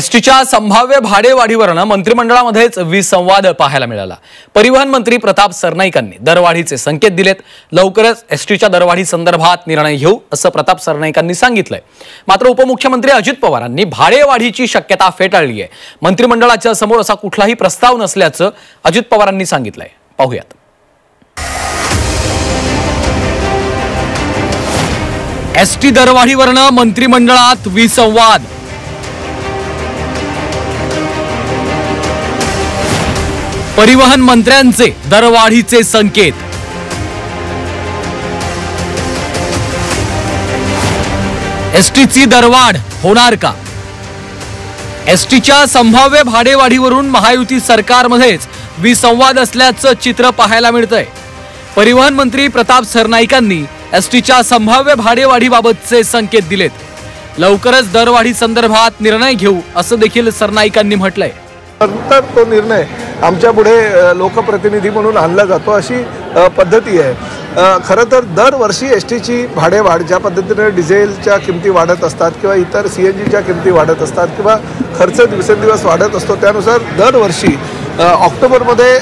एसटीच्या संभाव्य भाडेवाढीवरनं मंत्रिमंडळामध्येच विसंवाद पाहायला मिळाला। परिवहन मंत्री प्रताप सरनाईकांनी दरवाढीचे संकेत दिलेत। लवकरच एसटीच्या दरवाढी संदर्भात निर्णय घेऊ असं प्रताप सरनाईकांनी सांगितलंय। मात्र उपमुख्यमंत्री अजित पवारांनी भाडेवाढीची शक्यता फेटाळली आहे। मंत्रिमंडळाच्या समोर असा कुठलाही प्रस्ताव नसल्याचं अजित पवारांनी सांगितलंय। पाहूयात। एसटी दरवाढीवरनं मंत्रिमंडळात विसंवाद। परिवहन मंत्र्यांचे दरवाढीचे संकेत। एसटीची दरवाढ होणार का? एसटीच्या संभाव्य भाडेवाढीवरून महायुती सरकारमध्येच विसंवाद असल्याचं चित्र पाहायला मिळतंय। परिवहन मंत्री प्रताप सरनाईकांनी एसटीच्या संभाव्य भाडेवाढीबाबतचे संकेत दिलेत। लवकरच दरवाढी संदर्भात निर्णय घेऊ असं देखील सरनाईकांनी म्हटलंय। नंतर तो निर्णय आमच्या पुढे लोकप्रतिनिधी म्हणून आणला जातो अशी पद्धती आहे। खरं तर दरवर्षी एसटीची भाडेवाढ ज्या पद्धतीने डिझेलच्या किमती वाढत असतात किंवा इतर सीएनजीच्या किमती वाढत असतात किंवा खर्च दिवसेंदिवस वाढत असतो, त्यानुसार दरवर्षी ऑक्टोबरमध्ये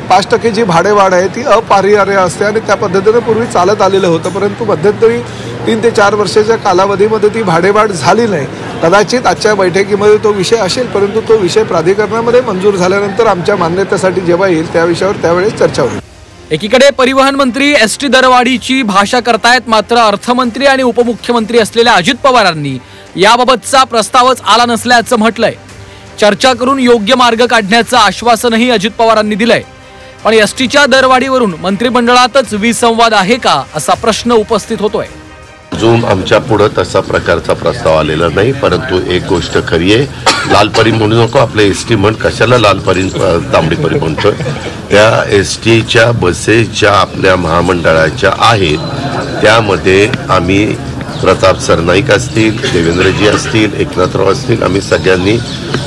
5% भाडेवाढ आहे ती अपरिहार्य असते आणि त्या पद्धतीने पूर्वी चालत आलेलं होतं। परंतु मध्यंतरी 3 ते 4 वर्षाच्या कालावधीमध्ये ती भाडेवाढ झाली नाही। कदाचित आजच्या बैठकीमध्ये तो विषय असेल, परंतु तो विषय प्राधिकरणामध्ये मंजूर झाल्यानंतर आमच्या मान्यतेसाठी जेव्हा येईल त्या विषयावर त्यावेळेस चर्चा होईल। एकीकडे परिवहन मंत्री एसटी दरवाढीची भाषा करतायत, मात्र अर्थमंत्री आणि उपमुख्यमंत्री असलेल्या अजित पवारांनी याबाबतचा प्रस्तावच आला नसल्याचं म्हटलंय। चर्चा करून योग्य मार्ग काढण्याचं आश्वासनही अजित पवारांनी दिलंय। पण एसटीच्या दरवाढीवरून मंत्रिमंडळातच विसंवाद आहे का असा प्रश्न उपस्थित होतोय। अजून आमच्या पुढे तसा प्रकारचा प्रस्ताव आलेला नाही, परंतु एक गोष्ट खरी आहे, लालपरी म्हणू नको, आपले एसटी म्हण कशाला लालपरी तांबडीपरी म्हणतोय। त्या एसटीच्या बसेस ज्या आपल्या महामंडळाच्या आहेत त्यामध्ये आम्ही प्रताप सरनाईक असतील, देवेंद्रजी असतील, एकनाथराव असतील, आम्ही सगळ्यांनी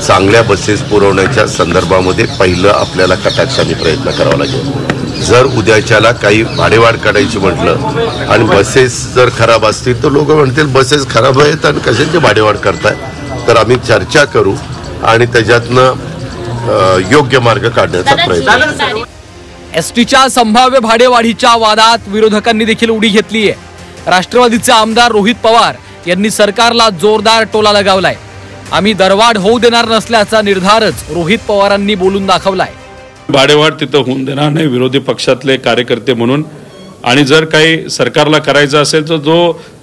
चांगल्या बसेस पुरवण्याच्या संदर्भामध्ये पहिलं आपल्याला कटाक्षाने प्रयत्न करावा लागेल। जर उद्याच्याला काही भाडेवाढ काढायची म्हटलं आणि बसेस जर खराब असतील तर लोक म्हणतील बसेस खराब आहेत आणि कशाची भाडेवाढ करताय, तर आम्ही चर्चा करू आणि त्याच्यातनं योग्य मार्ग काढण्याचा प्रयत्न। एसटीच्या संभाव्य भाडेवाढीच्या वादात विरोधकांनी देखील उडी घेतली आहे। राष्ट्रवादीचे आमदार रोहित पवार यांनी सरकारला जोरदार टोला लगावलाय। आम्ही दरवाढ होऊ देणार नसल्याचा निर्धारच रोहित पवारांनी बोलून दाखवलाय। भाडेवाढ तिथं होऊन देणार नाही विरोधी पक्षातले कार्यकर्ते म्हणून, आणि जर काही सरकारला करायचं असेल तर जो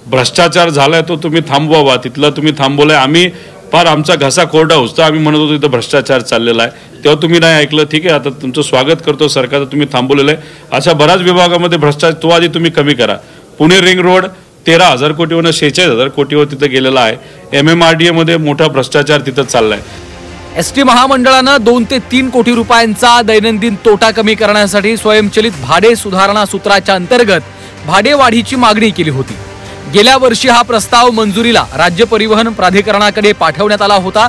भ्रष्टाचार झालाय तो तुम्ही थांबवावा, तिथला तुम्ही थांबवलाय। आम्ही फार आमचा घसा कोरडा होता, आम्ही म्हणत होतो तिथं भ्रष्टाचार चाललेला आहे, तेव्हा तुम्ही नाही ऐकलं। ठीक आहे, आता तुमचं स्वागत करतो सरकारचं, तुम्ही थांबवलेलं आहे। अशा बऱ्याच विभागामध्ये भ्रष्टाचार तो आधी तुम्ही कमी करा। पुणे रिंग रोड 13,000 कोटीवरून 46,000 कोटीवर तिथं गेलेला आहे। MMRDA मध्ये मोठा भ्रष्टाचार तिथं चाललाय। एसटी महामंडळानं 2 ते 3 कोटी रुपयांचा दैनंदिन तोटा कमी करण्यासाठी स्वयंचलित भाडे सुधारणा सूत्राच्या अंतर्गत भाडेवाढीची मागणी केली होती। गेल्या वर्षी हा प्रस्ताव मंजुरीला राज्य परिवहन प्राधिकरणाकडे पाठवण्यात आला होता।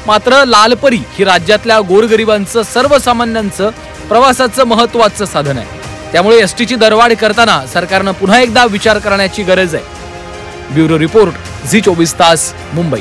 मात्र लालपरी ही राज्यातल्या गोरगरिबांचं, सर्वसामान्यांचं प्रवासाचं महत्त्वाचं साधन आहे। त्यामुळे एसटीची दरवाढ करताना सरकारनं पुन्हा एकदा विचार करण्याची गरज आहे। ब्युरो रिपोर्ट, झी 24 तास, मुंबई।